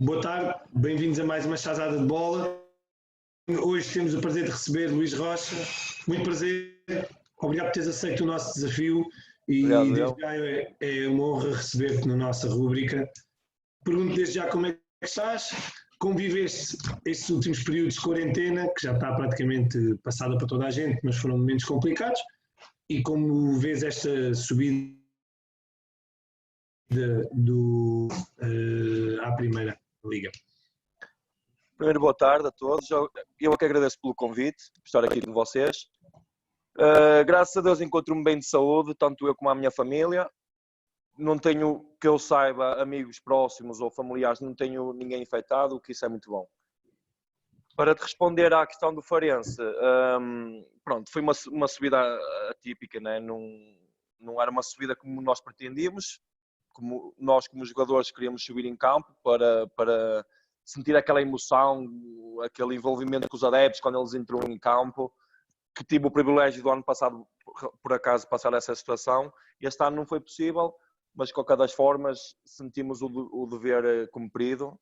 Boa tarde, bem-vindos a mais uma chazada de bola. Hoje temos o prazer de receber Luís Rocha. Muito prazer, obrigado por teres aceito o nosso desafio e Obrigado, desde eu. já é uma honra receber-te na nossa rúbrica. Pergunto desde já como é que estás, como viveste estes últimos períodos de quarentena, que já está praticamente passada para toda a gente, mas foram momentos complicados, e como vês esta subida à Primeira Liga. Primeiro, boa tarde a todos. Eu é que agradeço pelo convite, por estar aqui com vocês. Graças a Deus encontro-me bem de saúde, tanto eu como a minha família. Não tenho, que eu saiba, amigos próximos ou familiares, não tenho ninguém infectado, o que isso é muito bom. Para te responder à questão do Farense, pronto, foi uma subida atípica, né? Não era uma subida como nós pretendíamos, como nós como jogadores queríamos subir em campo para sentir aquela emoção, aquele envolvimento com os adeptos quando eles entram em campo, que tive o privilégio do ano passado, por acaso, passar essa situação. Este ano não foi possível, mas de qualquer das formas sentimos o dever cumprido,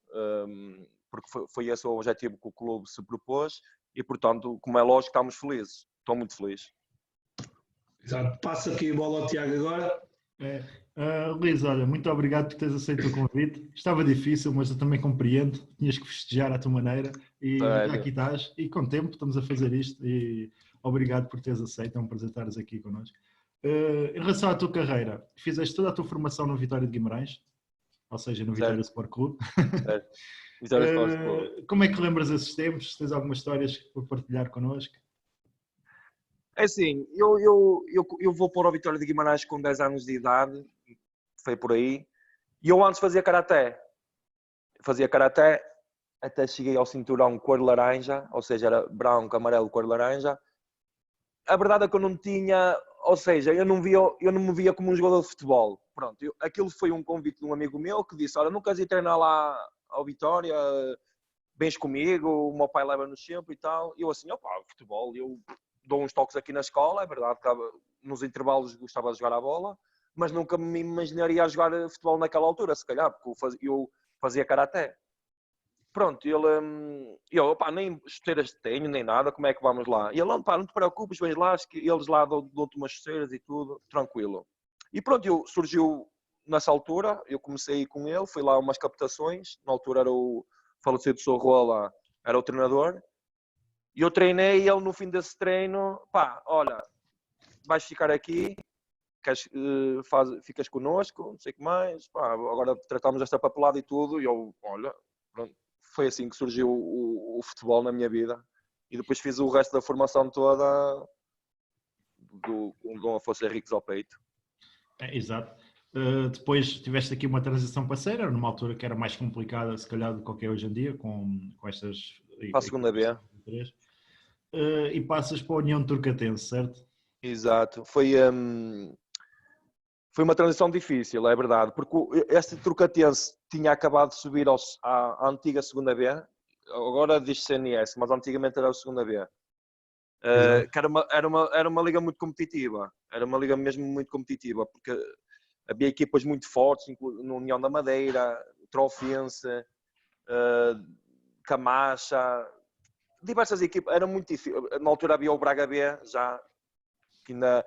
porque foi esse o objetivo que o clube se propôs e, portanto, como é lógico, estamos felizes. Estou muito feliz. Exato. Passo aqui a bola ao Tiago agora. Luís, olha, muito obrigado por teres aceito o convite. Estava difícil, mas eu também compreendo. Tinhas que festejar à tua maneira e já aqui estás. E com tempo estamos a fazer isto e obrigado por teres aceito. É um prazer estares aqui connosco. Em relação à tua carreira, fizeste toda a tua formação no Vitória de Guimarães, ou seja, no Vitória Sport Clube. Vitória Sport Clube. Como é que lembras esses tempos? Tens algumas histórias para partilhar connosco? É assim, eu vou para o Vitória de Guimarães com 10 anos de idade, foi por aí, e eu antes fazia karaté. Até cheguei ao cinturão cor laranja, ou seja, era branco, amarelo, cor laranja. A verdade é que eu não tinha, ou seja, eu não me via como um jogador de futebol. Pronto, aquilo foi um convite de um amigo meu que disse, olha, não queres ir treinar lá ao Vitória, vens comigo, o meu pai leva-nos sempre e tal. E eu assim, opa, futebol, eu dou uns toques aqui na escola, é verdade que nos intervalos gostava de jogar a bola, mas nunca me imaginaria a jogar futebol naquela altura, se calhar, porque eu fazia karaté. Pronto, eu opa, nem chuteiras tenho, nem nada, como é que vamos lá? E ele, opa, não te preocupes, vens lá, eles lá dão-te umas chuteiras e tudo, tranquilo. E pronto, surgiu nessa altura, eu comecei com ele, fui lá umas captações, na altura era o falecido Sorrola, era o treinador, e eu treinei, e ele no fim desse treino, pá, olha, vais ficar aqui, ficas connosco, não sei o que mais, pá, agora tratamos esta papelada e tudo, e eu, olha, pronto, foi assim que surgiu o futebol na minha vida, e depois fiz o resto da formação toda com Dom Afonso Henriques ao peito. Exato. Depois tiveste aqui uma transição parceira, numa altura que era mais complicada, se calhar, do que é hoje em dia, com estas... Para a segunda B. E passas para a União Turcatense, certo? Exato. Foi uma transição difícil, é verdade, porque este Turcatense tinha acabado de subir à antiga segunda B, agora diz CNS, mas antigamente era a segunda B. Que era uma liga muito competitiva, era uma liga mesmo muito competitiva, porque havia equipas muito fortes, no União da Madeira, Trofense, Camacha, diversas equipas, era muito difícil. Na altura havia o Braga B, já, que ainda,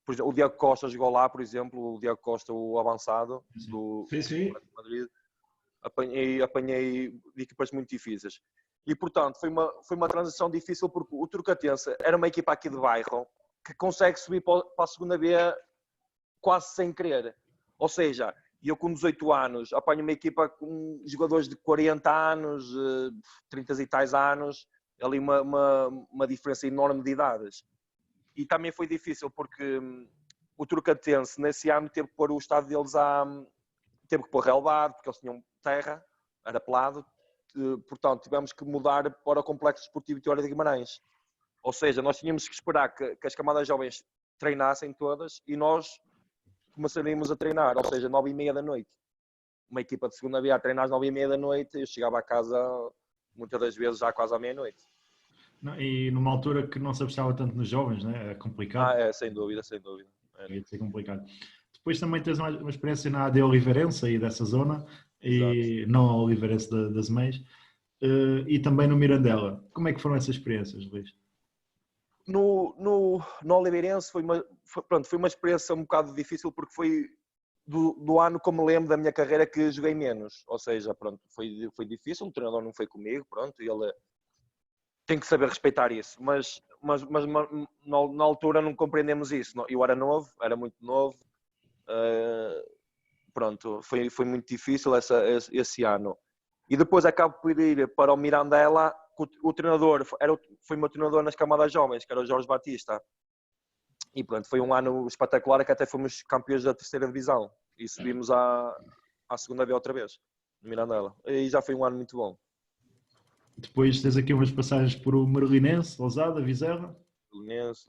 por exemplo, o Diego Costa jogou lá, por exemplo, o Diego Costa, o avançado do Madrid, apanhei de equipas muito difíceis. E, portanto, foi uma transição difícil, porque o Turcatense era uma equipa aqui de bairro que consegue subir para a segunda B quase sem querer. Ou seja, eu com 18 anos apanho uma equipa com jogadores de 40 anos, 30 e tais anos, ali uma diferença enorme de idades. E também foi difícil porque o Turcatense nesse ano teve que pôr o estado deles teve que pôr relevado, porque eles tinham terra, era pelado. Portanto, tivemos que mudar para o Complexo Desportivo Vitória de Guimarães. Ou seja, nós tínhamos que esperar que as camadas jovens treinassem todas e nós começaríamos a treinar, ou seja, 9h30 da noite. Uma equipa de segunda B a treinar às 9h30 da noite, eu chegava a casa muitas das vezes já quase à meia-noite. E numa altura que não se apostava tanto nos jovens, né? É complicado. Sem dúvida. Ia ser complicado. Depois também tens uma experiência na AD Oliveirense aí dessa zona. e não ao Oliveirense das Meias, e também no Mirandela. Como é que foram essas experiências, Luís? No Oliveirense foi uma experiência um bocado difícil, porque foi do ano, como me lembro da minha carreira, que joguei menos. Ou seja, pronto, foi difícil, o treinador não foi comigo, pronto, e ele tem que saber respeitar isso. Mas na altura não compreendemos isso. Eu era novo, era muito novo. Pronto, foi muito difícil esse ano. E depois acabo por ir para o Mirandela. O treinador foi o meu treinador nas camadas jovens, que era o Jorge Batista. E pronto, foi um ano espetacular, que até fomos campeões da terceira divisão. E subimos à segunda B outra vez, no Mirandela. E já foi um ano muito bom. Depois tens aqui umas passagens por o Marolinense, Lousada, Vizela. Marolinense,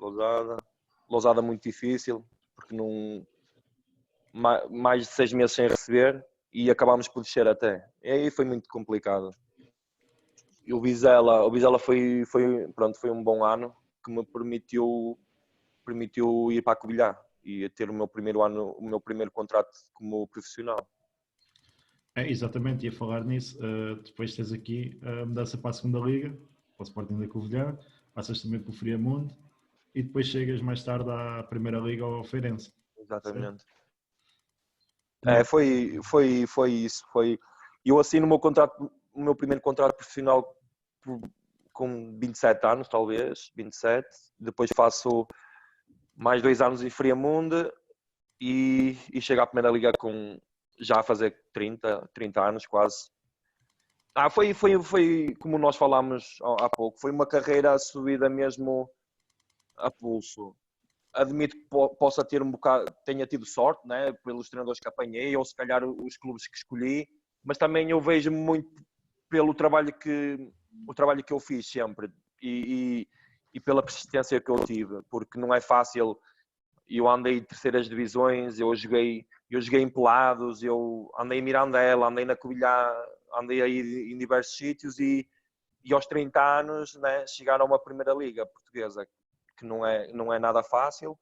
Lousada muito difícil, porque não... mais de 6 meses sem receber, e acabámos por descer até. E aí foi muito complicado. E o Vizela foi um bom ano, que me permitiu ir para a Covilhã e ter o meu primeiro contrato como profissional. Exatamente, ia falar nisso. Depois tens aqui a mudança para a segunda liga, para o Sporting da Covilhã, passas também para o Friamundo e depois chegas mais tarde à primeira liga ao Feirense. Exatamente. Foi isso. Eu assino o meu primeiro contrato profissional com 27 anos, talvez, 27. Depois faço mais 2 anos em Friamundo e chego à primeira liga já a fazer 30 anos quase. Foi como nós falámos há pouco, foi uma carreira subida mesmo a pulso. Admito que possa ter tenha tido sorte, né, pelos treinadores que apanhei, ou se calhar os clubes que escolhi, mas também eu vejo muito pelo trabalho que eu fiz sempre e pela persistência que eu tive, porque não é fácil. Eu andei em terceiras divisões, eu joguei em Pelados, eu andei em Mirandela, andei na Covilhã, andei aí em diversos sítios e aos 30 anos, né, chegar a uma primeira liga portuguesa, que não é nada fácil,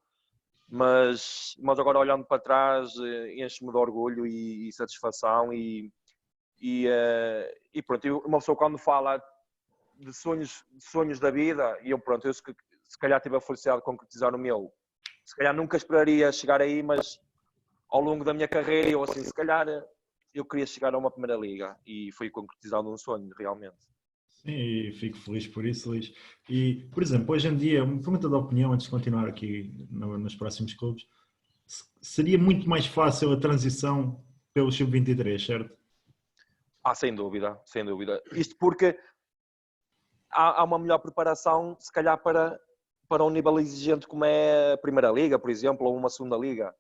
mas agora olhando para trás enche-me de orgulho e satisfação e pronto, uma pessoa quando fala de sonhos da vida, e eu se calhar tive a felicidade de concretizar o meu. Se calhar nunca esperaria chegar aí, mas ao longo da minha carreira, se calhar eu queria chegar a uma primeira liga e foi concretizado um sonho, realmente. Sim, e fico feliz por isso, Luís. E, por exemplo, hoje em dia, uma pergunta de opinião, antes de continuar aqui nos próximos clubes, seria muito mais fácil a transição pelo Sub-23, certo? Sem dúvida, sem dúvida. Isto porque há uma melhor preparação, se calhar, para um nível exigente como é a Primeira Liga, por exemplo, ou uma Segunda Liga.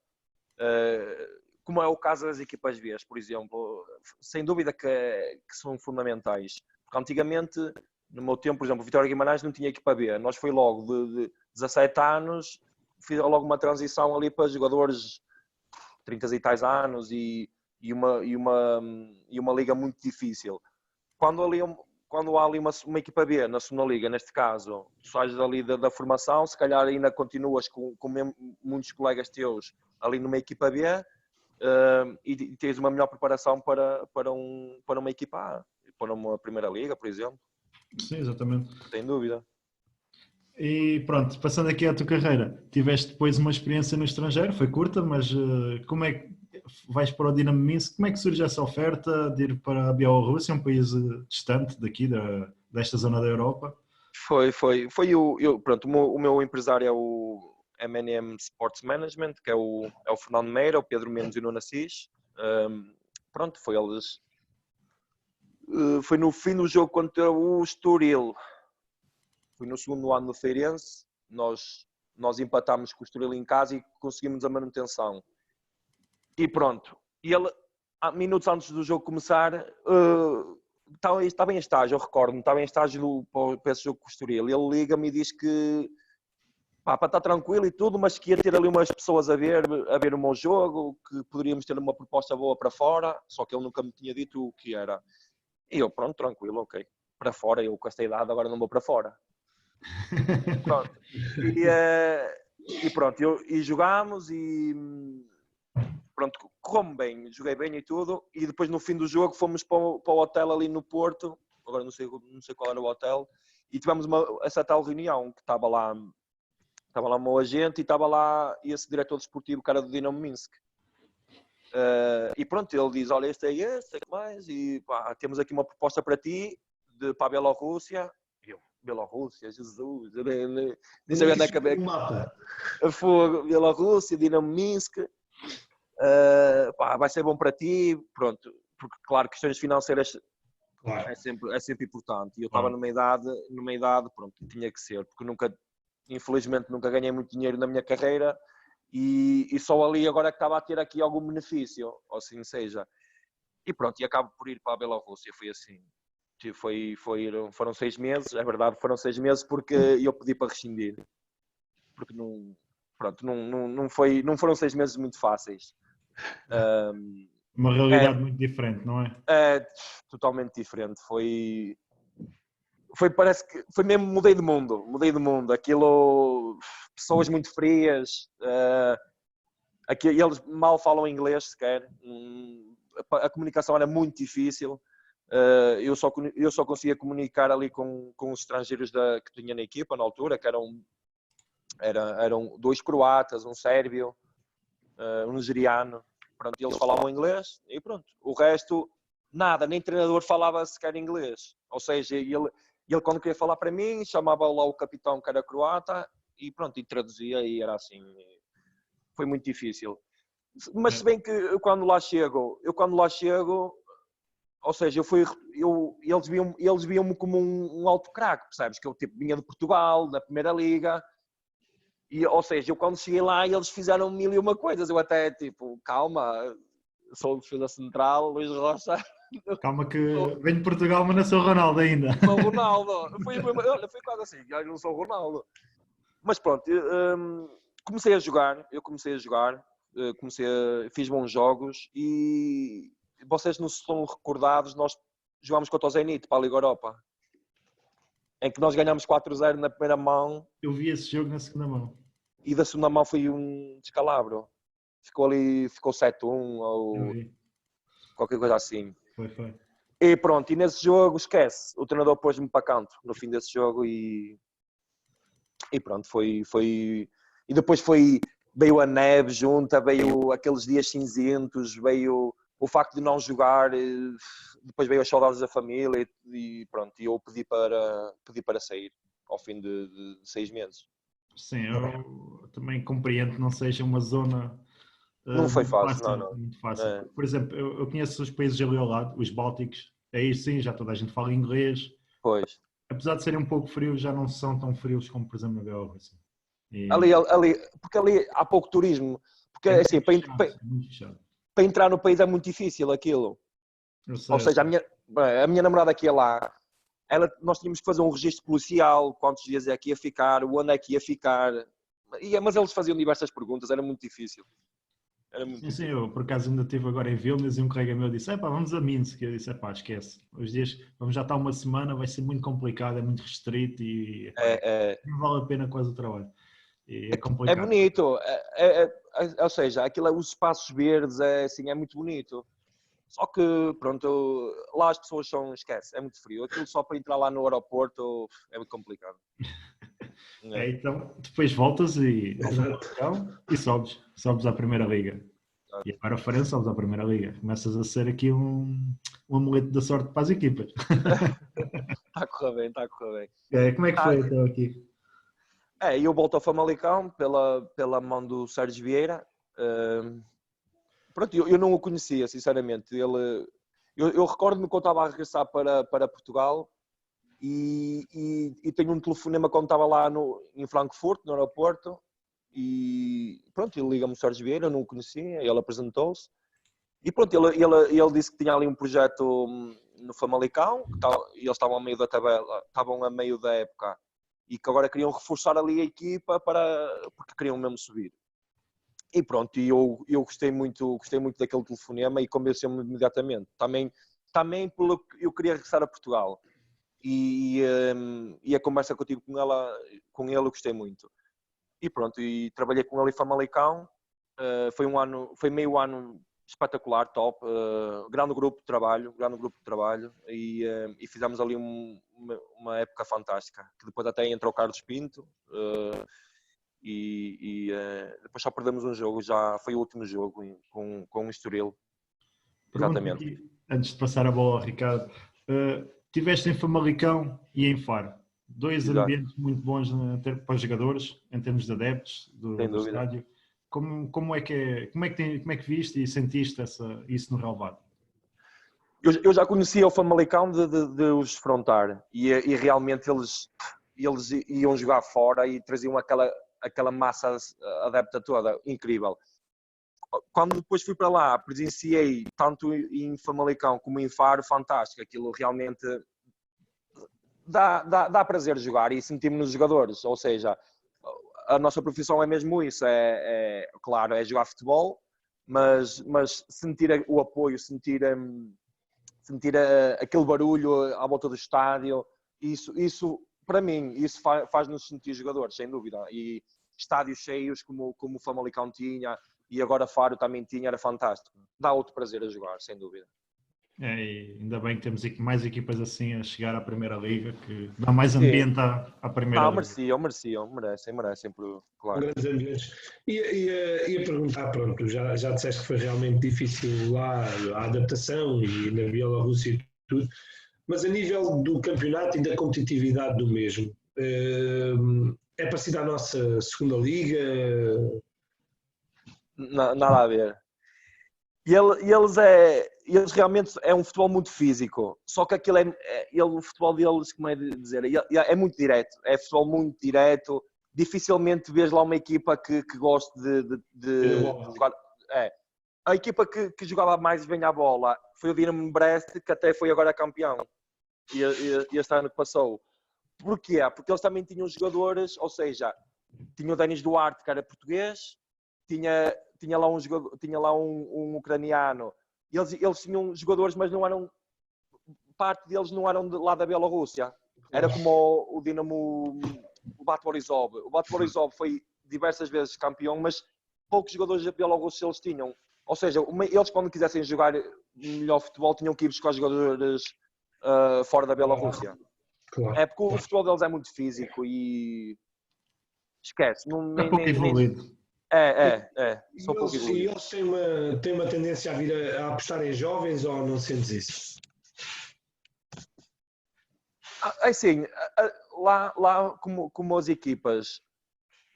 Como é o caso das equipas B, por exemplo. Sem dúvida que são fundamentais. Porque antigamente, no meu tempo, por exemplo, o Vitória Guimarães não tinha equipa B. Nós foi logo de 17 anos, fiz logo uma transição ali para jogadores 30 e tais anos e uma liga muito difícil. Quando há ali uma equipa B na segunda liga, neste caso, tu sais ali da formação, se calhar ainda continuas com muitos colegas teus ali numa equipa B e tens uma melhor preparação para uma equipa A, para uma primeira liga, por exemplo. Sim, exatamente. Sem dúvida. E pronto, passando aqui à tua carreira, tiveste depois uma experiência no estrangeiro, foi curta, mas como é que vais para o Dinamo Minsk? Como é que surge essa oferta de ir para a Bielorrússia, um país distante daqui, desta zona da Europa? Foi pronto, o meu empresário é o M&M Sports Management, que é o Fernando Meira, o Pedro Mendes e o Nuno Assis. Pronto, foi eles. Foi no fim do jogo contra o Estoril. Foi no segundo ano do Feirense. Nós empatámos com o Estoril em casa e conseguimos a manutenção. E pronto. E ele, minutos antes do jogo começar, estava em estágio, eu recordo-me, estava em estágio para esse jogo com o Estoril. Ele liga-me e diz que para estar tranquilo e tudo, mas que ia ter ali umas pessoas a ver o meu jogo, que poderíamos ter uma proposta boa para fora, só que ele nunca me tinha dito o que era. E eu, pronto, tranquilo, ok. Para fora, eu com esta idade agora não vou para fora. Pronto. E pronto, e jogámos e pronto, correu-me bem, joguei bem e tudo, e depois no fim do jogo fomos para o hotel ali no Porto, agora não sei qual era o hotel, e tivemos essa tal reunião, que estava lá o meu agente e estava lá esse diretor desportivo, cara do Dinamo Minsk. E pronto, ele diz, olha, este é mais, e pá, temos aqui uma proposta para ti, para a Bielorrússia. Bielorrússia, Jesus, nem sabia onde é que o mapa. Fogo, Bielorrússia, Dinamo Minsk, vai ser bom para ti, pronto, porque claro, questões financeiras claro. é sempre importante, e eu estava numa idade, pronto, tinha que ser, porque infelizmente nunca ganhei muito dinheiro na minha carreira, e só ali agora é que estava a ter aqui algum benefício, ou assim seja, e pronto, e acabo por ir para a Bielorrússia, foi assim. Foram 6 meses, é verdade, foram 6 meses porque eu pedi para rescindir. Porque não foram 6 meses muito fáceis. Uma realidade muito diferente, não é? É totalmente diferente. Parece que foi mesmo, mudei de mundo. Aquilo, pessoas muito frias, eles mal falam inglês sequer. A comunicação era muito difícil. Eu só conseguia comunicar ali com os estrangeiros que tinha na equipa na altura, que eram 2 croatas, um sérvio, um nigeriano. Pronto, eles falavam inglês e pronto. O resto, nada, nem treinador falava sequer inglês. Ou seja, ele quando queria falar para mim, chamava lá o capitão que era croata e pronto, e traduzia e era assim. Foi muito difícil. Mas se bem que eu quando lá chego, ou seja, eles viam-me como um alto craque, percebes? Que eu tipo, vinha de Portugal, da Primeira Liga, e, ou seja, eu quando cheguei lá eles fizeram 1001 coisas, eu até tipo, calma, sou o defesa central, Luís Rocha. Calma que venho de Portugal, mas não sou Ronaldo ainda. Sou Ronaldo, foi quase assim, eu não sou Ronaldo. Mas pronto, comecei a jogar, fiz bons jogos e vocês não se estão recordados, nós jogámos contra o Zenit para a Liga Europa, em que nós ganhámos 4-0 na primeira mão. Eu vi esse jogo na segunda mão. E da segunda mão foi um descalabro. Ficou 7-1 ou qualquer coisa assim. Foi. E pronto, e nesse jogo, esquece. O treinador pôs-me para canto no fim desse jogo e pronto, foi... E depois veio a neve junta, veio aqueles dias cinzentos, veio o facto de não jogar, depois veio as saudades da família e pronto, e eu pedi para sair ao fim de 6 meses. Sim, eu também compreendo que não seja uma zona não foi fácil, não. Muito fácil. É. Por exemplo, eu conheço os países ali ao lado, os Bálticos, aí sim, já toda a gente fala inglês. Pois. Apesar de serem um pouco frios, já não são tão frios como, por exemplo, na Bielorrússia. Porque ali há pouco turismo. Porque assim, para entrar no país é muito difícil aquilo. Ou seja, a minha namorada que ia lá, nós tínhamos que fazer um registro policial, quantos dias é que ia ficar, onde é que ia ficar. Mas eles faziam diversas perguntas, era muito difícil. Sim, eu por acaso ainda estive agora em Vilnius e um colega meu disse, vamos a Minsk. Eu disse, esquece. Os dias, vamos já estar uma semana, vai ser muito complicado, é muito restrito e não vale a pena quase o trabalho. E é complicado. É bonito, ou seja, os espaços verdes, é muito bonito. Só que, pronto, lá as pessoas esquece, é muito frio. Aquilo só para entrar lá no aeroporto é muito complicado. Então, depois voltas e sobes à Primeira Liga. E agora Farense sobes à Primeira Liga. Começas a ser aqui um amuleto da sorte para as equipas. Está a correr bem. Como é que foi então aqui? Eu volto ao Famalicão pela mão do Sérgio Vieira. Pronto, eu não o conhecia, sinceramente. Eu recordo-me que eu estava a regressar para Portugal e tenho um telefonema quando estava lá em Frankfurt, no aeroporto, e pronto, ele liga-me o Sérgio Vieira, eu não o conhecia, ele apresentou-se, e pronto, ele disse que tinha ali um projeto no Famalicão, e eles estavam a meio da tabela, estavam a meio da época, e que agora queriam reforçar ali a equipa porque queriam mesmo subir. E pronto, eu gostei muito daquele telefonema e convenceu-me imediatamente. Também pelo que eu queria regressar a Portugal. E a conversa que eu tive com ele eu gostei muito. E pronto, e trabalhei com ele em Famalicão. foi meio ano espetacular, top, grande grupo de trabalho e fizemos ali uma época fantástica, que depois até entrou o Carlos Pinto depois só perdemos um jogo, já foi o último jogo com o Estoril. Exatamente. Aqui, antes de passar a bola ao Ricardo, tiveste em Famalicão e em Faro, dois ambientes muito bons para os jogadores, em termos de adeptos do estádio. Como é que viste e sentiste isso no relvado? Eu já conhecia o Famalicão de os defrontar e realmente eles iam jogar fora e traziam aquela massa adepta toda, incrível. Quando depois fui para lá, presenciei tanto em Famalicão como em Faro, fantástico, aquilo realmente dá prazer jogar e sentimos nos jogadores, ou seja, a nossa profissão é mesmo isso, claro, é jogar futebol, mas sentir o apoio, sentir aquele barulho à volta do estádio, isso para mim, isso faz-nos sentir jogadores, sem dúvida. E estádios cheios como o Famalicão tinha, e agora Faro também tinha, era fantástico. Dá outro prazer a jogar, sem dúvida. E ainda bem que temos mais equipas assim a chegar à Primeira Liga, que dá mais ambiente à Primeira Liga. Merecem, claro. Grandes ambientes. Ia perguntar, pronto, já disseste que foi realmente difícil lá a adaptação e na Bielorrússia e tudo, mas a nível do campeonato e da competitividade do mesmo, é parecido à nossa segunda Liga? Nada a ver. E eles realmente é um futebol muito físico, só que aquilo o futebol deles, como é de dizer, é muito direto, é futebol muito direto, dificilmente vês lá uma equipa que goste de jogar. A equipa que jogava mais bem à bola foi o Dinamo Brest, que até foi agora campeão, e este ano que passou. Porquê? Porque eles também tinham jogadores, ou seja, tinha o Denis Duarte, que era português, tinha lá um jogador, tinha lá um ucraniano. Eles tinham jogadores, mas não eram, parte deles não eram lá da Bielorrússia. Era como o Dinamo, o Bat Borisov. O Bat Borisov foi diversas vezes campeão, mas poucos jogadores da Bielorrússia eles tinham. Ou seja, eles quando quisessem jogar melhor futebol tinham que ir buscar jogadores fora da Bielorrússia. Claro. É porque o futebol deles é muito físico e esquece. É pouco evoluído. Só pouco evoluído. E eles têm uma tendência a vir a apostar em jovens ou não sentes isso? Assim, lá como as equipas,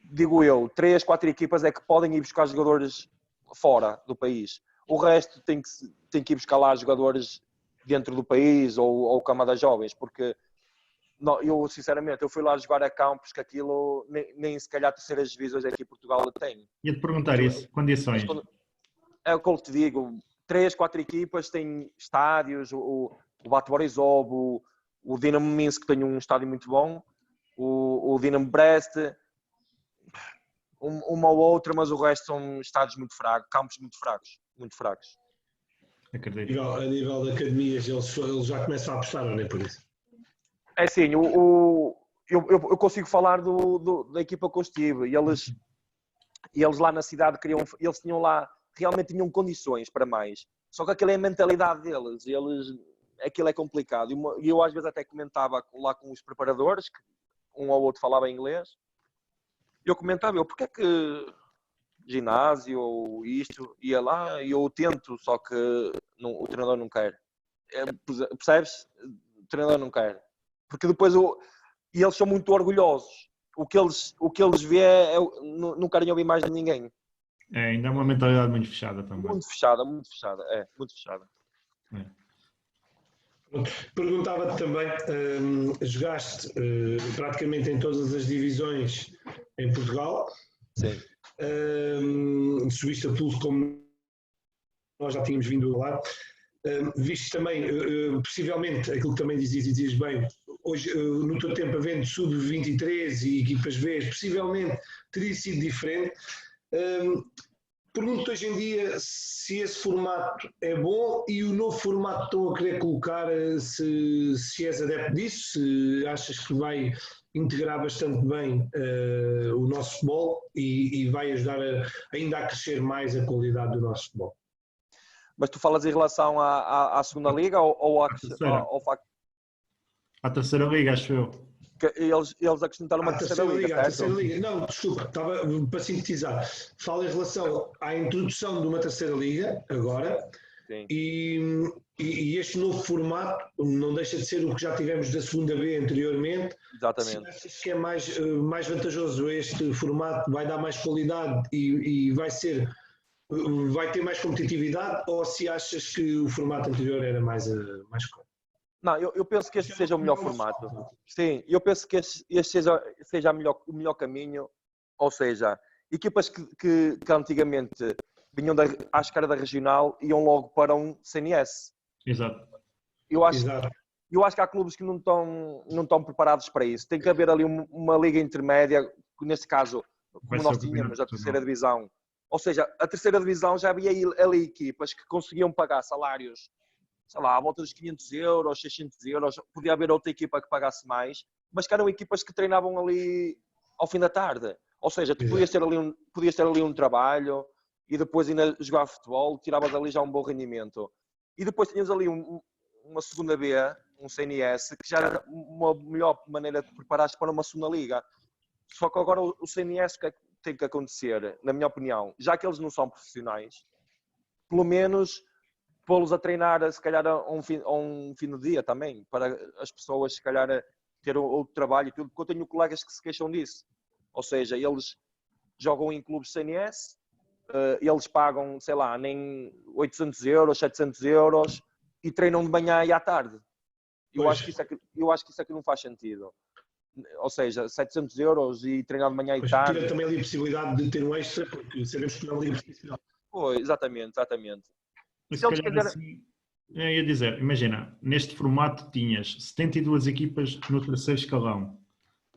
digo eu, 3, 4 equipas é que podem ir buscar jogadores fora do país. O resto tem que ir buscar lá jogadores dentro do país ou camadas jovens, porque eu sinceramente fui lá jogar a campos que aquilo nem se calhar terceiras divisões aqui em Portugal tem. Ia-te perguntar isso, condições. É o que eu te digo, 3, 4 equipas têm estádios, o Bat Borisov, o Dinamo Minsk tem um estádio muito bom, o Dinamo Brest, uma ou outra, mas o resto são estádios muito fracos, campos muito fracos. Acredito. A nível de academias, eles já começam a apostar, não é por isso? É assim, eu consigo falar da equipa que eu estive, e eles lá na cidade eles tinham lá, realmente tinham condições para mais, só que aquilo é a mentalidade deles, aquilo é complicado, e eu às vezes até comentava lá com os preparadores, que um ou outro falava inglês, e eu comentava, porque é que ginásio ou isto, ia lá e eu tento, só que o treinador não quer. Percebes? O treinador não quer. Porque depois e eles são muito orgulhosos. O que eles vê não querem ouvir mais de ninguém. Ainda é uma mentalidade muito fechada também. Muito fechada. Perguntava-te também, jogaste praticamente em todas as divisões em Portugal. Sim. Subiste a pulso como nós já tínhamos vindo a falar. Viste também, possivelmente, aquilo que também dizias bem, hoje, no teu tempo, havendo sub-23 e equipas B, possivelmente teria sido diferente. pergunto hoje em dia se esse formato é bom e o novo formato estão a querer colocar, se és adepto disso, se achas que vai integrar bastante bem o nosso futebol e vai ajudar ainda a crescer mais a qualidade do nosso futebol. Mas tu falas em relação à segunda liga ou ao facto... À terceira liga, acho eu. Que eles acrescentaram uma terceira liga, certo? Terceira liga. Não, desculpa, estava para sintetizar. Falo em relação à introdução de uma terceira liga, agora, e este novo formato não deixa de ser o que já tivemos da segunda B anteriormente. Exatamente. Se achas que é mais vantajoso este formato, vai dar mais qualidade e vai ter mais competitividade, ou se achas que o formato anterior era mais correto? Não, eu penso que este seja o melhor formato. Sim, eu penso que este seja o melhor caminho. Ou seja, equipas que antigamente vinham à escala da regional iam logo para um CNS. Exato. Eu acho que há clubes que não estão preparados para isso. Tem que haver ali uma liga intermédia, neste caso, como nós tínhamos, a terceira divisão. Ou seja, a terceira divisão já havia ali equipas que conseguiam pagar salários, sei lá, à volta dos 500 euros, 600 euros. Podia haver outra equipa que pagasse mais, mas que eram equipas que treinavam ali ao fim da tarde. Ou seja, tu podias ter ali um trabalho e depois ainda jogar futebol, tiravas ali já um bom rendimento. E depois tinhas ali uma segunda B, um CNS, que já era uma melhor maneira de preparar-te para uma segunda liga. Só que agora o CNS, o que é que tem que acontecer, na minha opinião, já que eles não são profissionais, pelo menos pô-los a treinar, se calhar, a um fim do dia também, para as pessoas, se calhar, ter outro trabalho e tudo, porque eu tenho colegas que se queixam disso. Ou seja, eles jogam em clubes CNS, eles pagam, sei lá, nem 800 euros, 700 euros e treinam de manhã e à tarde. Eu acho que isso aqui não faz sentido. Ou seja, 700 euros e treinar de manhã e tarde. Tira também ali a possibilidade de ter um extra, porque sabemos que não é uma liga profissional. Pois, exatamente. Mas se calhar assim, eu ia dizer, imagina, neste formato tinhas 72 equipas no terceiro escalão.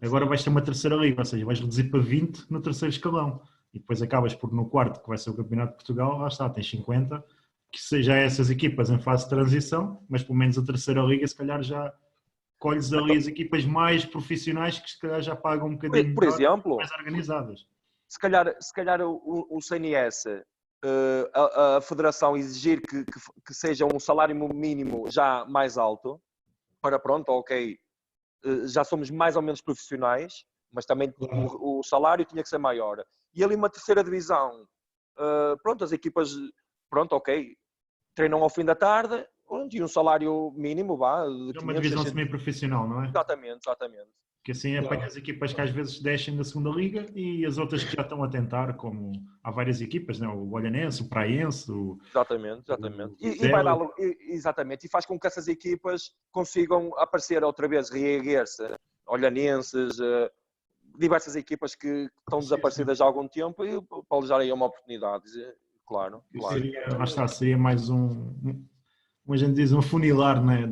Agora vais ter uma terceira liga, ou seja, vais reduzir para 20 no terceiro escalão. E depois acabas por no quarto, que vai ser o Campeonato de Portugal, lá está, tens 50, que seja essas equipas em fase de transição, mas pelo menos a terceira liga se calhar já colhes ali as equipas mais profissionais que se calhar já pagam um bocadinho por exemplo, mais organizadas. Se calhar o CNS, a Federação exigir que seja um salário mínimo já mais alto, para pronto, ok, já somos mais ou menos profissionais, mas também o salário tinha que ser maior. E ali uma terceira divisão, pronto, as equipas, pronto, ok, treinam ao fim da tarde, e um salário mínimo, vá. É uma divisão semi-profissional, não é? Exatamente. Que assim apanha as equipas que às vezes descem da segunda liga e as outras que já estão a tentar, como há várias equipas, não? O Olhanense, o Praense, Exatamente. Exatamente. E faz com que essas equipas consigam aparecer outra vez, reerguer-se. Olhanenses, diversas equipas que estão desaparecidas há algum tempo e para lhes dar aí uma oportunidade. Claro. Seria mais como a gente diz, um funilar, né,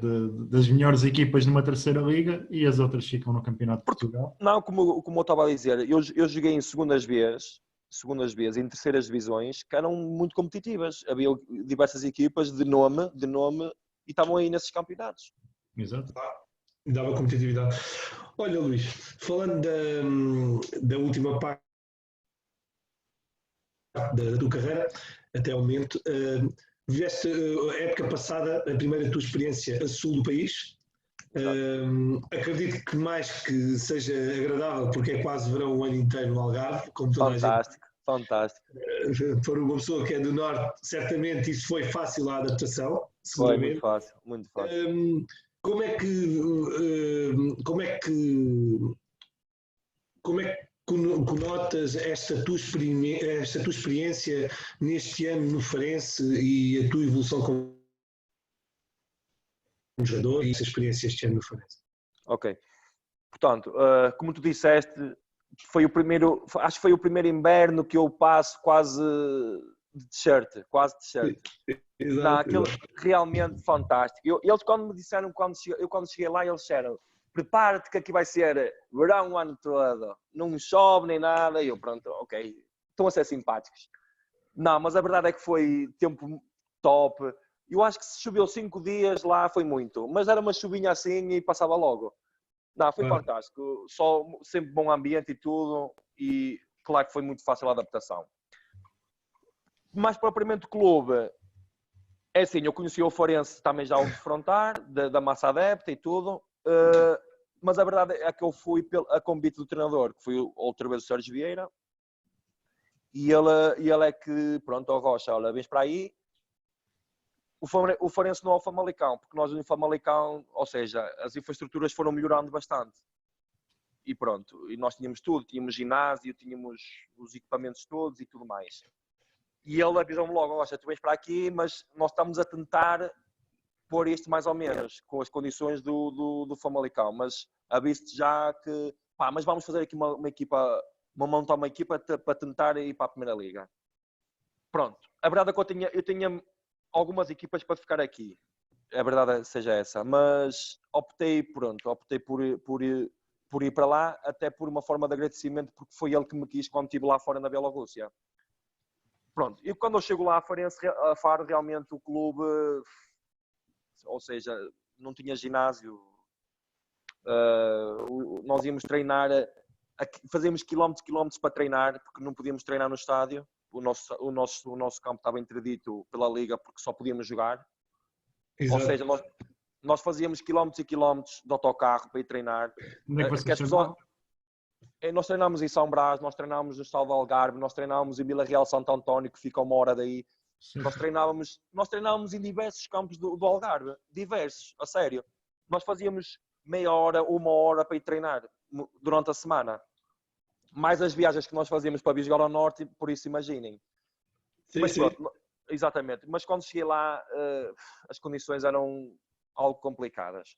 das melhores equipas numa terceira liga e as outras ficam no Campeonato de Portugal. Não, como eu estava a dizer, eu joguei em segundas vezes, em terceiras divisões, que eram muito competitivas. Havia diversas equipas de nome e estavam aí nesses campeonatos. Exato. Dava competitividade. Olha, Luís, falando da última parte da tua carreira, até ao momento, viveste a época passada, a primeira tua experiência a sul do país. Acredito que mais que seja agradável, porque é quase verão o ano inteiro no Algarve, como toda fantástico. Para uma pessoa que é do Norte, certamente isso foi fácil a adaptação. Foi muito fácil. Como é que notas esta tua experiência neste ano no Farense e a tua evolução como jogador e essa experiência este ano no Farense? Ok. Portanto, como tu disseste, acho que foi o primeiro inverno que eu passo quase de t-shirt. Aquilo realmente fantástico. Eles quando me disseram, quando cheguei lá, eles disseram: prepara-te que aqui vai ser verão o ano todo, não chove nem nada. E eu, pronto, ok, estão a ser simpáticos. Não, mas a verdade é que foi tempo top. Eu acho que se choveu 5 dias lá foi muito. Mas era uma chuvinha assim e passava logo. Não, foi fantástico. Só sempre bom ambiente e tudo. E claro que foi muito fácil a adaptação. Mais propriamente o clube, é assim, eu conheci o Farense também já ao defrontar, da massa adepta e tudo. Mas a verdade é que eu fui a convite do treinador, que foi outra vez o Sérgio Vieira. E ele é que, pronto, ó Rocha, olha, vens para aí. O Farense não é o Famalicão, porque nós no Famalicão, ou seja, as infraestruturas foram melhorando bastante. E pronto, e nós tínhamos tudo, tínhamos ginásio, tínhamos os equipamentos todos e tudo mais. E ele avisou-me logo, Rocha, tu vens para aqui, mas nós estamos a tentar pôr isto mais ou menos, com as condições do Famalicão, mas aviso-te já que, mas vamos fazer aqui uma equipa, montar uma equipa para tentar ir para a Primeira Liga. Pronto, a verdade é que eu tinha algumas equipas para ficar aqui, a verdade seja essa, mas optei por ir para lá, até por uma forma de agradecimento, porque foi ele que me quis quando estive lá fora na Bielorrússia. Pronto, e quando eu chego lá a Faro, realmente o clube, ou seja, não tinha ginásio, nós íamos treinar, fazíamos quilómetros para treinar, porque não podíamos treinar no estádio. O nosso campo estava interdito pela Liga porque só podíamos jogar. Exato. Ou seja, nós fazíamos quilómetros e quilómetros de autocarro para ir treinar. Onde é que vocês chegavam? Nós treinámos em São Brás, nós treinámos no Estado do Algarve, nós treinámos em Vila Real Santo António, que fica a 1 hora daí. Nós treinávamos em diversos campos do Algarve, diversos, a sério. Nós fazíamos meia hora, 1 hora para ir treinar durante a semana. Mais as viagens que nós fazíamos para vir jogar ao Norte, por isso imaginem. Sim, mas, sim. Pronto, exatamente. Mas quando cheguei lá, as condições eram algo complicadas.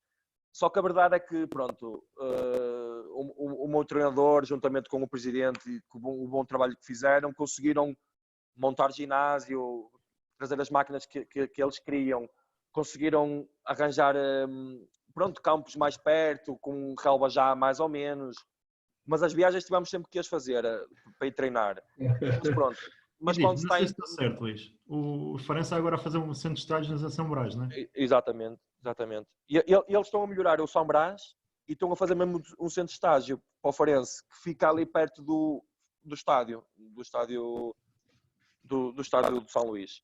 Só que a verdade é que, pronto, o meu treinador, juntamente com o presidente e com o bom trabalho que fizeram, conseguiram montar ginásio, trazer as máquinas que eles queriam, conseguiram arranjar campos mais perto, com relva já mais ou menos. Mas as viagens tivemos sempre que as fazer para ir treinar. Mas pronto. Mas quando não sei se está certo, Luís. O Farense agora a fazer um centro de estágios na São Brás, não é? Exatamente. E eles estão a melhorar o São Brás e estão a fazer mesmo um centro de estágio para o Farense, que fica ali perto do estádio do São Luís.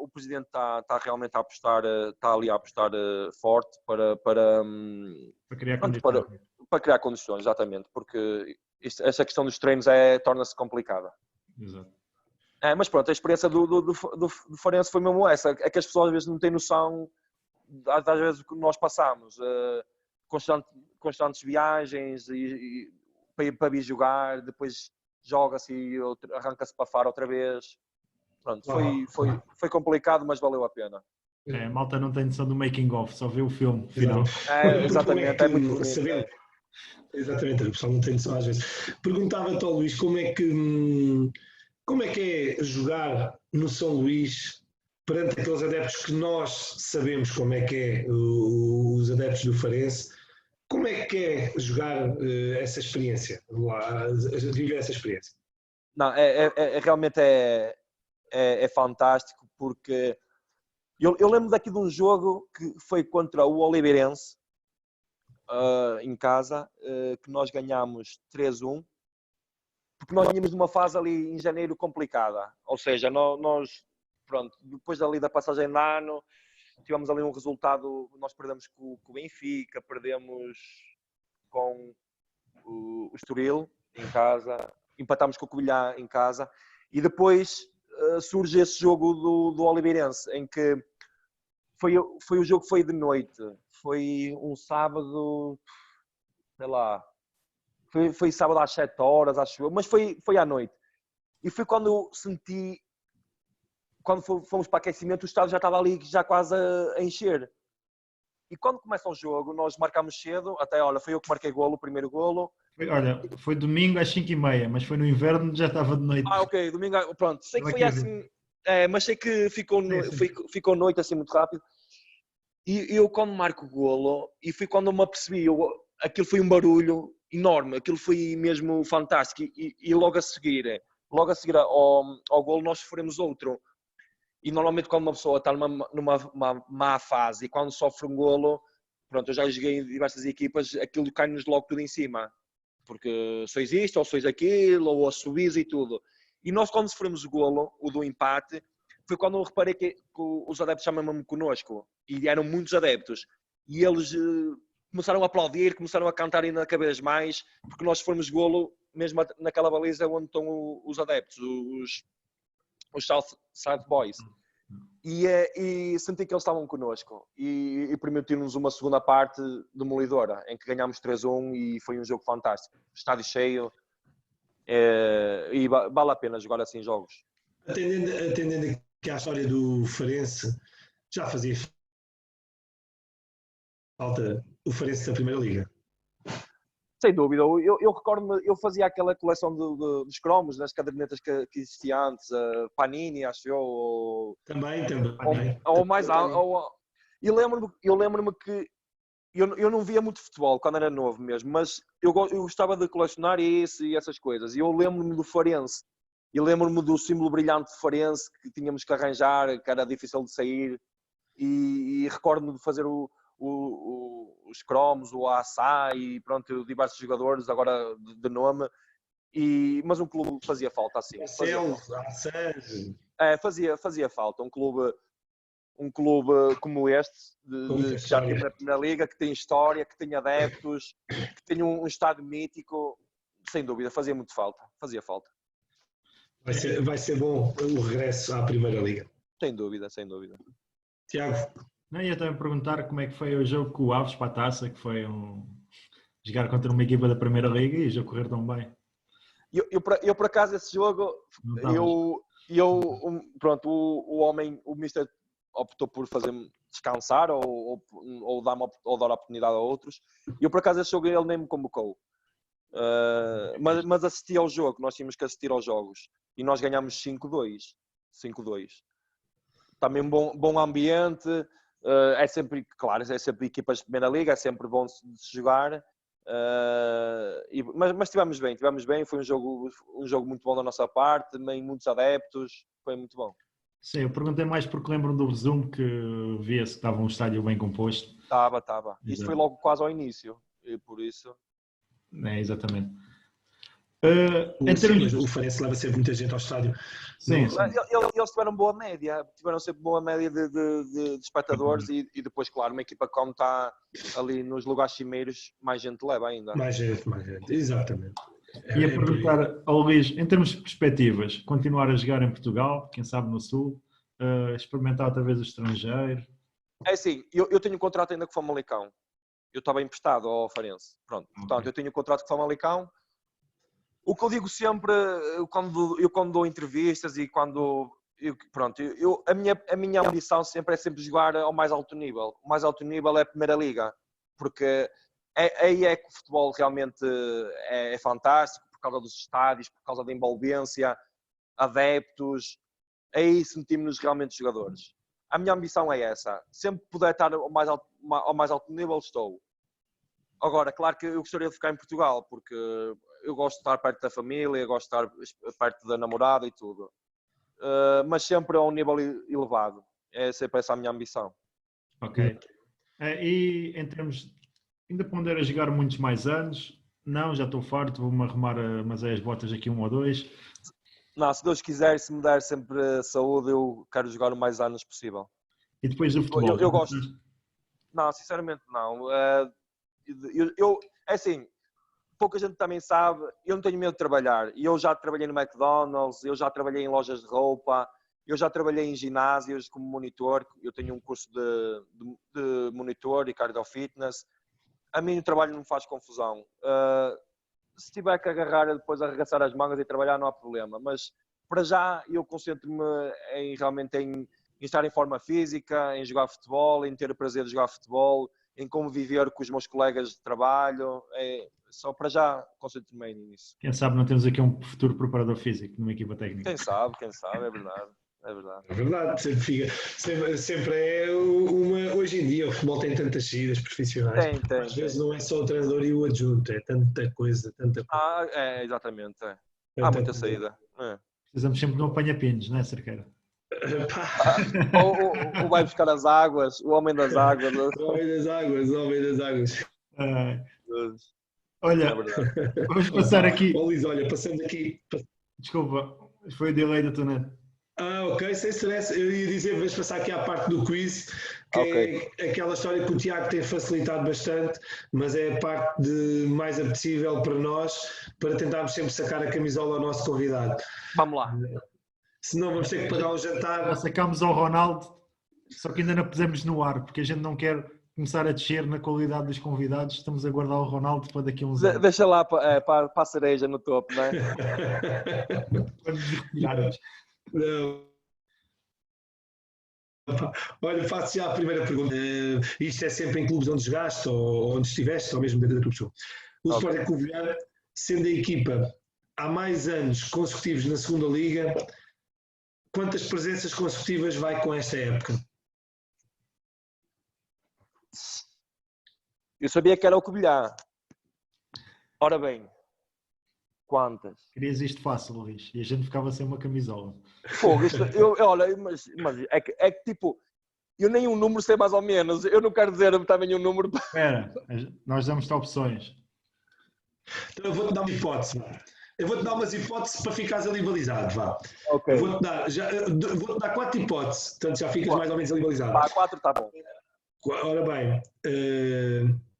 O presidente está realmente a apostar, está ali a apostar forte para criar condições. Para criar condições, exatamente, porque essa questão dos treinos torna-se complicada. Exato. Mas pronto, a experiência do Farense foi mesmo essa. É que as pessoas às vezes não têm noção, às vezes, o que nós passamos. Constantes viagens para vir jogar, depois joga-se e arranca-se para Faro outra vez. Pronto, foi complicado, mas valeu a pena. A malta não tem noção do making of, só vê o filme final. Exatamente, é muito bonito. Exatamente, o pessoal não tem noção às vezes. Perguntava-te ao Luís como é que é jogar no São Luís perante aqueles adeptos que nós sabemos como é que é os adeptos do Farense. Como é que é jogar essa experiência lá, viver essa experiência? Não, realmente é fantástico, porque eu lembro daqui de um jogo que foi contra o Oliveirense, em casa, que nós ganhámos 3-1, porque nós tínhamos uma fase ali em janeiro complicada, ou seja, nós pronto, depois ali da passagem de ano, tivemos ali um resultado, nós perdemos com o Benfica, perdemos com o Estoril em casa, empatámos com o Covilhã em casa, e depois surge esse jogo do Oliveirense, em que foi o jogo que foi de noite, foi um sábado, sei lá, foi sábado às 7 horas, acho eu, mas foi à noite. E foi quando eu senti, quando fomos para aquecimento, o estádio já estava ali já quase a encher. E quando começa o jogo, nós marcamos cedo, até, olha, foi eu que marquei golo, o primeiro golo. Foi domingo às 5h30, mas foi no inverno, já estava de noite. Ok, domingo, pronto. Sei que foi assim, mas sei que ficou noite assim muito rápido. E eu quando marco o golo, e foi quando eu me apercebi, aquilo foi um barulho enorme, aquilo foi mesmo fantástico. E logo a seguir, logo a seguir ao golo nós sofremos outro. E normalmente quando uma pessoa está numa má fase e quando sofre um golo, pronto, eu já joguei em diversas equipas, aquilo cai-nos logo tudo em cima. Porque sois isto, ou sois aquilo, ou a subis e tudo. E nós quando sofremos o golo, o do empate, foi quando eu reparei que os adeptos chamam-me connosco. E eram muitos adeptos. E eles começaram a aplaudir, começaram a cantar ainda cada vez mais, porque nós fomos golo mesmo naquela baliza onde estão os adeptos, os South Boys. E senti que eles estavam connosco. E permitiu-nos uma segunda parte demolidora, em que ganhámos 3-1 e foi um jogo fantástico. Estádio cheio. E vale a pena jogar assim jogos. Atendendo aqui à história do Farense, já fazia falta o Farense da Primeira Liga. Sem dúvida. Eu recordo-me, eu fazia aquela coleção dos cromos nas cadernetas que existia antes, Panini, acho eu. Também. Ou mais alto. E eu lembro-me que eu não via muito futebol quando era novo mesmo, mas eu gostava de colecionar isso e essas coisas. E eu lembro-me do Farense. E lembro-me do símbolo brilhante de Farense que tínhamos que arranjar, que era difícil de sair. E recordo-me de fazer os cromos, o Assá e pronto, diversos jogadores agora de nome. Mas um clube fazia falta assim. Fazia falta. Um clube como este, que já teve na Primeira Liga, que tem história, que tem adeptos, que tem um estádio mítico. Sem dúvida, fazia muito falta. Fazia falta. Vai ser bom o regresso à Primeira Liga. Sem dúvida. Tiago? Não, ia também perguntar como é que foi o jogo com o Aves para a Taça, que foi jogar contra uma equipa da Primeira Liga e o jogo correr tão bem. Eu por acaso, esse jogo, o Mister optou por fazer-me descansar ou dar a oportunidade a outros. E eu, por acaso, esse jogo ele nem me convocou. Mas assisti ao jogo, nós tínhamos que assistir aos jogos. E nós ganhámos 5-2. Também bom ambiente. É sempre equipas de Primeira Liga, é sempre bom de se jogar. Mas estivemos bem. Foi um jogo muito bom da nossa parte, também muitos adeptos. Foi muito bom. Sim, eu perguntei mais porque lembro do resumo que via-se que estava um estádio bem composto. Estava. Isto foi logo quase ao início, e por isso... exatamente. O Farense leva sempre muita gente ao estádio. Sim. Eles tiveram boa média, sempre boa média de espectadores e depois, claro, uma equipa como está ali nos lugares cimeiros, mais gente leva ainda. Mais gente, exatamente. Ia perguntar ao Luís, em termos de perspectivas, continuar a jogar em Portugal, quem sabe no Sul, experimentar outra vez o estrangeiro? É assim, eu tenho um contrato ainda com o Famalicão. Eu estava emprestado ao Farense. Pronto, portanto, eu tenho um contrato com o Famalicão. O que eu digo sempre, quando dou entrevistas e quando... a minha ambição sempre é jogar ao mais alto nível. O mais alto nível é a Primeira Liga. Porque aí é que o futebol realmente é fantástico, por causa dos estádios, por causa da envolvência, adeptos. Aí sentimos-nos realmente jogadores. A minha ambição é essa. Sempre puder estar ao mais alto nível, estou. Agora, claro que eu gostaria de ficar em Portugal, porque eu gosto de estar perto da família, gosto de estar perto da namorada e tudo. Mas sempre a um nível elevado. É sempre essa a minha ambição. Ok. E em termos... Ainda pondera jogar muitos mais anos? Não, já estou farto, vou-me arrumar as botas aqui 1 ou 2. Não, se Deus quiser, se me der sempre saúde, eu quero jogar o mais anos possível. E depois do futebol? Eu gosto. Não, sinceramente não. É assim, pouca gente também sabe, eu não tenho medo de trabalhar. Eu já trabalhei no McDonald's, eu já trabalhei em lojas de roupa, eu já trabalhei em ginásios como monitor. Eu tenho um curso de monitor e cardio fitness. A mim o trabalho não me faz confusão. Se tiver que depois arregaçar as mangas e trabalhar, não há problema. Mas, para já, eu concentro-me realmente em estar em forma física, em jogar futebol, em ter o prazer de jogar futebol, em conviver com os meus colegas de trabalho. Só para já concentro-me nisso. Quem sabe não temos aqui um futuro preparador físico numa equipa técnica. Quem sabe, é verdade. É verdade, sempre é uma... Hoje em dia o futebol tem tantas saídas profissionais. Às vezes não é só o treinador e o adjunto, é tanta coisa. Exatamente. Há muita saída. Precisamos sempre de um apanha-pinos, não é, Cerqueira? Ou vai buscar as águas, o homem das águas. O homem das águas. Olha, vamos passar aqui. Luís, olha, passando aqui. Desculpa, foi o delay da tua net. Ok, sem stress. Eu ia dizer, vamos passar aqui à parte do quiz, que é aquela história que o Tiago tem facilitado bastante, mas é a parte mais apetecível para nós, para tentarmos sempre sacar a camisola ao nosso convidado. Vamos lá. Senão vamos ter que pagar um jantar. Já sacámos ao Ronaldo, só que ainda não pusemos no ar, porque a gente não quer começar a descer na qualidade dos convidados. Estamos a guardar o Ronaldo para daqui a uns anos. Deixa lá para a cereja no topo, não é? Para nos retirarmos. Não. Olha, faço já a primeira pergunta. Isto é sempre em clubes onde jogaste ou onde estiveste, ou mesmo dentro da tua pessoa. O Sporting Covilhã, sendo a equipa há mais anos consecutivos na segunda liga, quantas presenças consecutivas vai com esta época? Eu sabia que era o Covilhã. Ora bem, quantas? Querias isto fácil, Luís, e a gente ficava sem uma camisola. Fogo, olha, mas é que tipo, eu nem um número sei mais ou menos. Eu não quero dizer também um número. Espera, nós damos-te opções. Então eu vou-te dar uma hipótese. Eu vou-te dar umas hipóteses para ficares ali balizado, vá. Ok. Eu vou-te dar 4 hipóteses, portanto já ficas mais ou menos ali balizado. Vá, 4 está bom. Ora bem,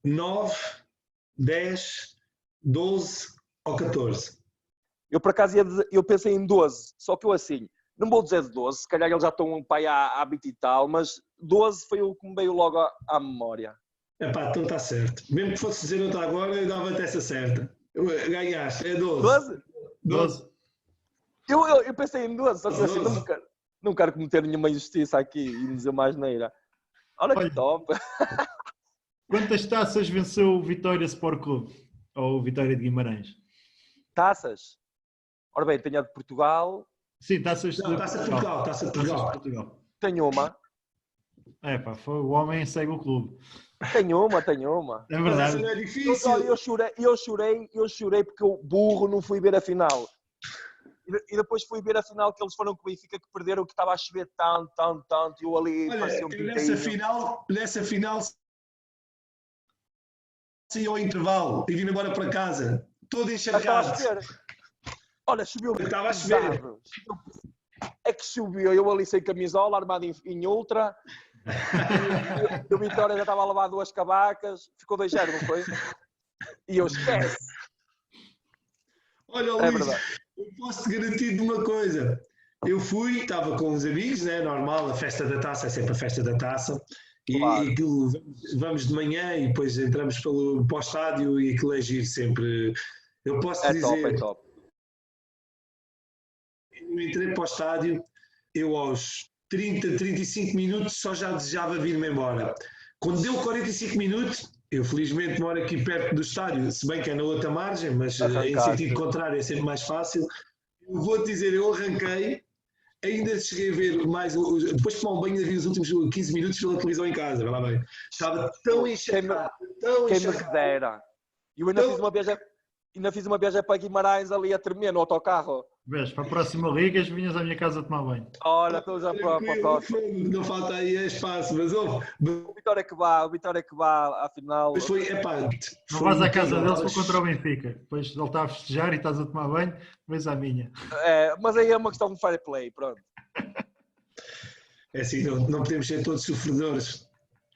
9, 10, 12 ou 14? Eu por acaso eu pensei em 12, só que eu assim, não vou dizer 12, se calhar eles já estão um pai há 20 e tal, mas 12 foi o que me veio logo à memória. Epá, então está certo. Mesmo que fosse dizer outra agora, eu dava-te essa certa. Ganhaste, é 12. 12? 12. Eu pensei em 12, só que eu assim, não quero cometer nenhuma injustiça aqui e dizer mais neira. Olha que top! Quantas taças venceu o Vitória Sport Clube? Ou o Vitória de Guimarães? Taças? Ora bem, tenho a de Portugal. Sim, taças de Portugal. Taça de Portugal. Tenho uma. É pá, o homem segue o clube. Tenho uma. É verdade. Não é difícil. Eu chorei porque eu, burro, não fui ver a final. E depois fui ver a final que eles foram com o Benfica, que perderam, que estava a chover tanto, e eu ali parecia um pintinho. Nessa final saí ao intervalo e vim embora para casa, todo encharcado. Olha, choveu. Estava a chover. É que choveu, eu ali sem camisola, armado em ultra, e o Vitória já estava a levar 2 cavacas, ficou 2-0, não foi? E eu esquece. Olha, Luís, eu posso-te garantir de uma coisa. Eu fui, estava com uns amigos, né? Normal, a festa da taça é sempre a festa da taça. Claro. E aquilo, vamos de manhã e depois entramos para o estádio e aquilo é giro sempre. Eu posso dizer... É top. Eu entrei para o estádio, eu aos 30, 35 minutos só já desejava vir-me embora. Quando deu 45 minutos, eu felizmente moro aqui perto do estádio, se bem que é na outra margem, mas em sentido contrário é sempre mais fácil. Eu vou-te dizer, eu arranquei, ainda cheguei a ver mais, depois de tomar um banho, vi os últimos 15 minutos pela televisão em casa, vai lá bem. Estava tão encharcado, Quem me dera. E eu ainda fiz uma viagem para Guimarães ali a tremer no autocarro. Vês, para a próxima liga, vinhas à minha casa a tomar banho. Olha, estou já para a próxima. Não falta aí espaço, mas o Vitória que vá, afinal. Mas foi, não vais à casa deles para contra o Benfica. Depois ele está a festejar e estás a tomar banho, vês à minha. Mas aí é uma questão de fair play, pronto. É assim, não podemos ser todos sofredores.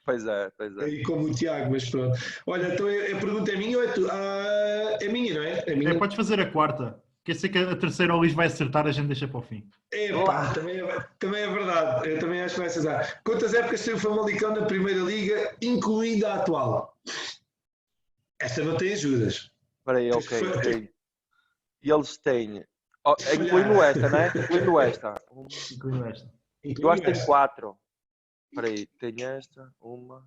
Pois é. E como o Tiago, mas pronto. Olha, então a pergunta é minha ou é tu? É minha, não é? É minha. Podes fazer a quarta. Quer dizer que a terceira o Luís vai acertar, a gente deixa para o fim. Também é verdade. Eu também acho que vai acertar. Quantas épocas tem o Famalicão na Primeira Liga, incluindo a atual? Esta não tem ajudas. Espera aí, ok. E eles têm... incluindo esta, não é? Incluindo esta. Eu acho que tem 4. Espera aí, tem esta, uma...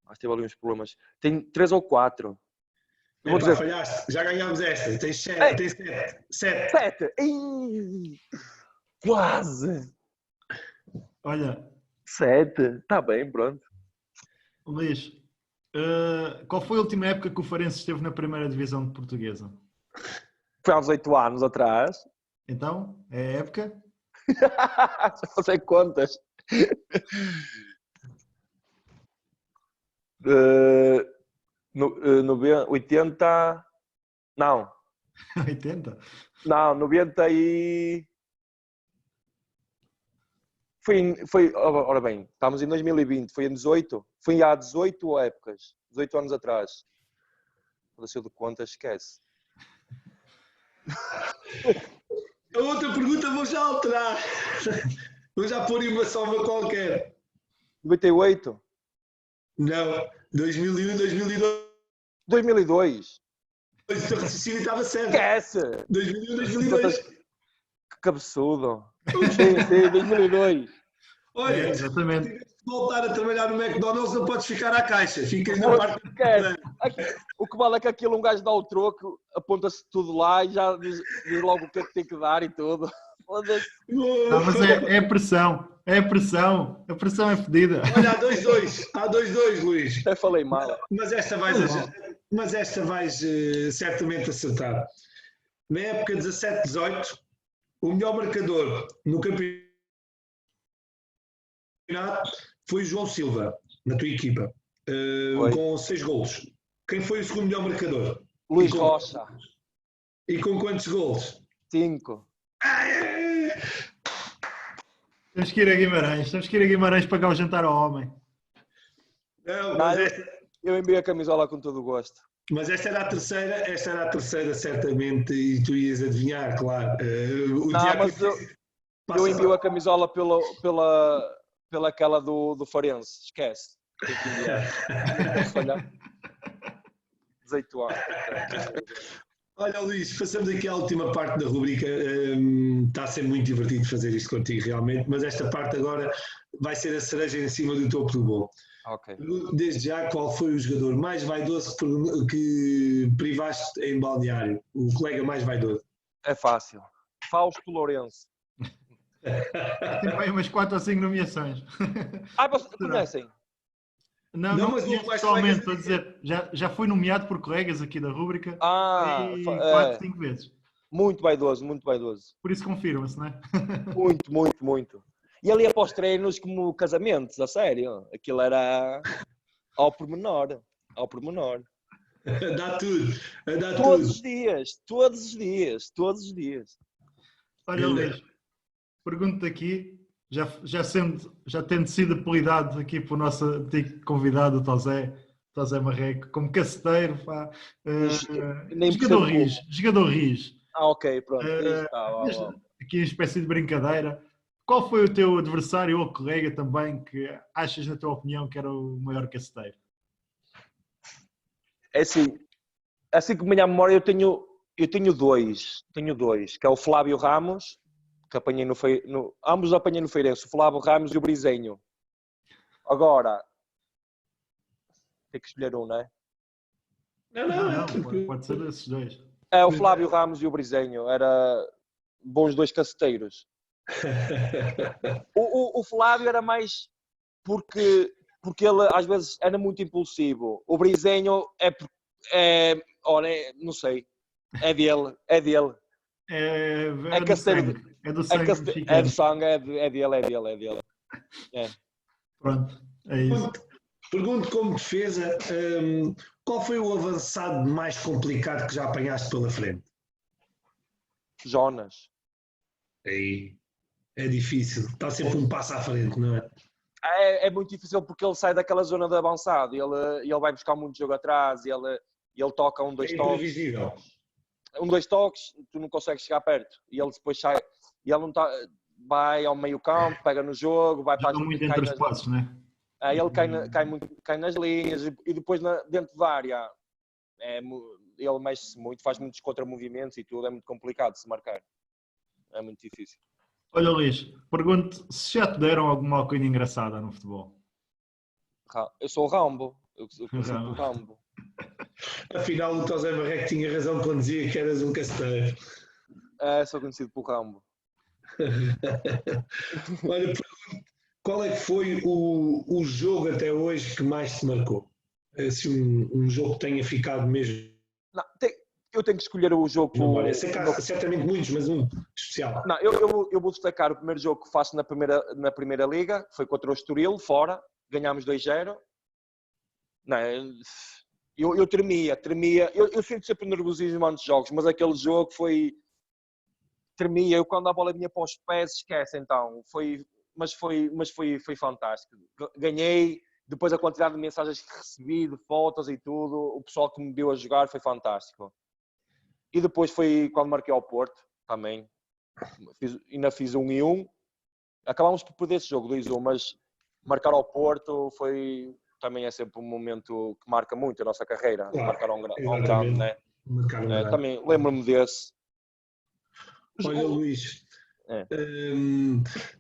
Acho que teve ali uns problemas. Tem 3 ou 4. Falhaste, já ganhámos esta. Tens 7. Tens 7. 7. Quase. Olha. 7. Está bem, pronto. Luís, qual foi a última época que o Farense esteve na primeira divisão de portuguesa? Foi há uns 8 anos atrás. Então, é a época? Já fazer contas. 80... Não. 80? Não, 90 e... Ora bem, estamos em 2020, foi em 18? Foi há 18 épocas, 18 anos atrás. Deixa de contas, esquece. A outra pergunta vou já alterar. Vou já pôr uma soma qualquer. 98? Não, 2001, 2002. 2002? O teu raciocínio estava certo. Esquece! 2001, 2002. Que cabeçudo. Sim, 2002. Olha, exatamente. Se tiveres de voltar a trabalhar no McDonald's, não podes ficar à caixa. Ficas na parte... O que vale é que aquilo um gajo dá o troco, aponta-se tudo lá e já diz logo o que é que tem que dar e tudo. Mas é a pressão. É a pressão. A pressão é fedida. Olha, há 2-2. Há 2-2, Luís. Até falei mal. Mas esta vais certamente acertar. Na época 17-18, o melhor marcador no campeonato foi o João Silva, na tua equipa, com 6 golos. Quem foi o segundo melhor marcador? Luís Rocha. E com quantos golos? 5. Temos que ir a Guimarães pagar o jantar ao homem. Não, mas eu enviei a camisola com todo o gosto. Mas esta era a terceira certamente, e tu ias adivinhar, claro. Eu envio a camisola pela aquela do Farense, esquece. Tem que enviar. Não posso falhar. 18 anos. Olha, Luís, passamos aqui à última parte da rubrica. Está a ser muito divertido fazer isto contigo, realmente, mas esta parte agora vai ser a cereja em cima do topo do bolo. Okay. Desde já, qual foi o jogador mais vaidoso que privaste em balneário? O colega mais vaidoso? É fácil. Fausto Lourenço. Tem umas 4 ou 5 nomeações. Vocês conhecem? Não, mas pessoalmente, estou a dizer, já fui nomeado por colegas aqui da rúbrica 4, 5 vezes. Muito vaidoso. Por isso confirma-se, não é? Muito. E ali após treinos como casamentos, a sério. Aquilo era ao pormenor. Dá tudo. Todos os dias. Olha, Luís, pergunto-te aqui, já tendo sido apelidado aqui por nosso antigo convidado, o Tosé Marreco, como caceteiro, jogador Riz. Ok, pronto. Aqui uma espécie de brincadeira. Qual foi o teu adversário ou colega também que achas, na tua opinião, que era o maior caceteiro? É assim que me lembro a memória, eu tenho dois, que é o Flávio Ramos, que apanhei ambos apanhei no Feirense, o Flávio Ramos e o Brizenho. Agora, tem que escolher um, não é? Não, pode ser desses dois. É o Flávio Ramos e o Brizenho, era bons dois caceteiros. O Flávio era mais porque ele às vezes era muito impulsivo. O Brizenho olha, não sei, é dele. É caceteiro. É do sangue. É do sangue, é dele. É. Pronto, é isso. Pergunto como defesa, qual foi o avançado mais complicado que já apanhaste pela frente? Jonas. Aí. É difícil, está sempre um passo à frente, não é? É muito difícil porque ele sai daquela zona de avançado, ele vai buscar muito jogo atrás, ele toca 2 toques. Imprevisível. 2 toques, tu não consegues chegar perto. E ele depois sai, e ele não tá, vai ao meio campo, pega no jogo, vai para as linhas. Muito entre os passos, não é? Ele cai nas linhas e depois dentro da área ele mexe-se muito, faz muitos contramovimentos e tudo, é muito complicado de se marcar. É muito difícil. Olha, Luís, pergunto se já te deram alguma coisa engraçada no futebol. Eu sou o Rambo. Eu sou o Rambo. Afinal, o Tosé Marreco tinha razão quando dizia que eras um caceteiro. Sou conhecido por Rambo. Olha, qual é que foi o jogo até hoje que mais te marcou? Se um jogo tenha ficado mesmo... Não, eu tenho que escolher o jogo. Certamente muitos, mas um especial. Não, eu vou destacar o primeiro jogo que faço na primeira liga, que foi contra o Estoril, fora. Ganhámos 2-0. Não, eu tremia. Eu sinto sempre nervosismo antes de jogos, mas aquele jogo foi... Tremia. Eu quando a bola vinha para os pés, esquece então. Mas foi fantástico. Ganhei. Depois a quantidade de mensagens que recebi, de fotos e tudo, o pessoal que me deu a jogar foi fantástico. E depois foi quando marquei ao Porto, também. Ainda fiz 1-1. Acabámos por perder esse jogo, 2-1, mas marcar ao Porto também é sempre um momento que marca muito a nossa carreira. Claro, marcar a um grande, né? Também lembro-me desse. Olha, Luís,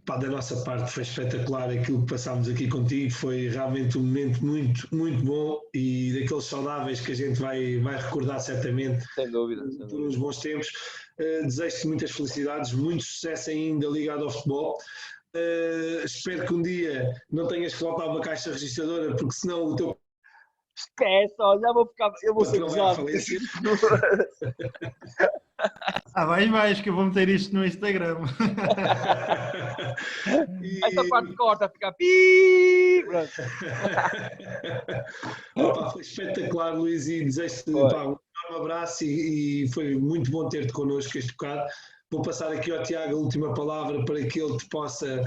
da nossa parte foi espetacular aquilo que passámos aqui contigo, foi realmente um momento muito, muito bom e daqueles saudáveis que a gente vai recordar certamente. Sem dúvida. Por uns bons tempos. Desejo-te muitas felicidades, muito sucesso ainda ligado ao futebol. Espero que um dia não tenhas que voltar a uma caixa registradora, porque senão o teu... Esquece, já eu vou ser gozado. Vais que eu vou meter isto no Instagram. Essa parte corta, fica pi. Foi espetacular, Luís, e desejo-te um enorme abraço e foi muito bom ter-te connosco este bocado. Vou passar aqui ao Tiago a última palavra para que ele te possa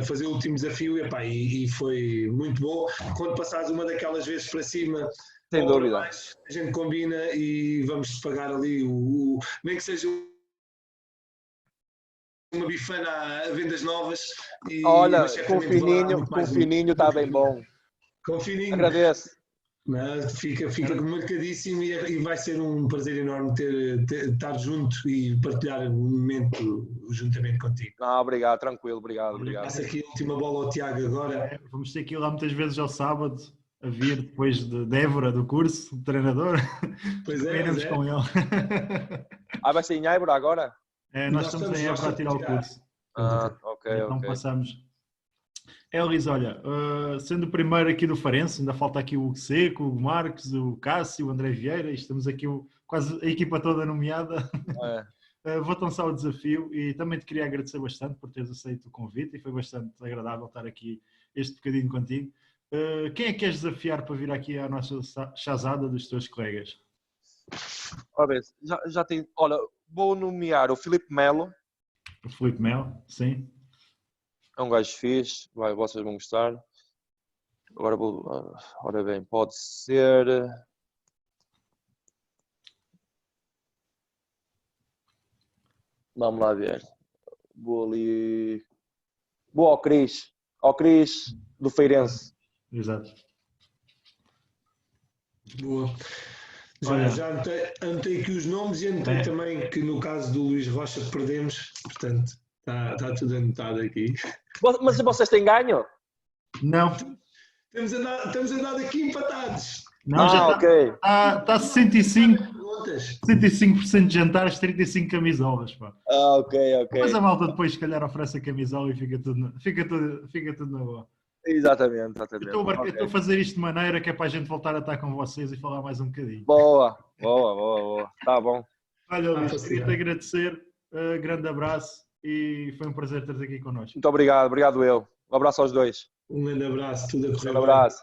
fazer o último desafio e foi muito bom. Quando passares uma daquelas vezes para cima, sem dúvida, a gente combina e vamos pagar ali nem que seja uma bifana a vendas novas. Olha, com fininho está bem bom. Com fininho. Agradeço. Mas fica marcadíssimo e vai ser um prazer enorme estar junto e partilhar um momento juntamente contigo. Obrigado, tranquilo, obrigado. Passa aqui a última bola ao Tiago agora. Vamos ter que ir lá muitas vezes ao sábado a vir depois de Évora, do curso, do treinador. Pois é. Com ele. Vai ser em Évora agora? Nós estamos em Évora a tirar o curso. Ok. Então passamos... Luís, olha, sendo o primeiro aqui do Farense, ainda falta aqui o Seco, o Marcos, o Cássio, o André Vieira, e estamos aqui quase a equipa toda nomeada. Vou-te lançar o desafio e também te queria agradecer bastante por teres aceito o convite e foi bastante agradável estar aqui este bocadinho contigo. Quem é que queres desafiar para vir aqui à nossa chazada dos teus colegas? Olha, já tenho. Olha, vou nomear o Filipe Melo. O Filipe Melo, sim. É um gajo fixe, vocês vão gostar. Agora ora bem, pode ser... Vamos lá ver. Vou ao Cris do Feirense. Exato. Boa. Já anotei aqui os nomes e anotei também que no caso do Luís Rocha perdemos, portanto está tudo anotado aqui. Mas vocês têm ganho? Não. Estamos andando aqui empatados. Não, já ok. Está 65% de jantares, 35 camisolas. Pá. Ok. Mas a malta depois, se calhar, oferece a camisola e fica tudo na boa. Exatamente. Estou a fazer isto de maneira que é para a gente voltar a estar com vocês e falar mais um bocadinho. Boa. Tá bom. Olha, Luís, queria-te agradecer. Grande abraço e foi um prazer ter-te aqui connosco. Muito obrigado eu. Um abraço aos dois. Um grande abraço, tudo a correr bem. Um abraço.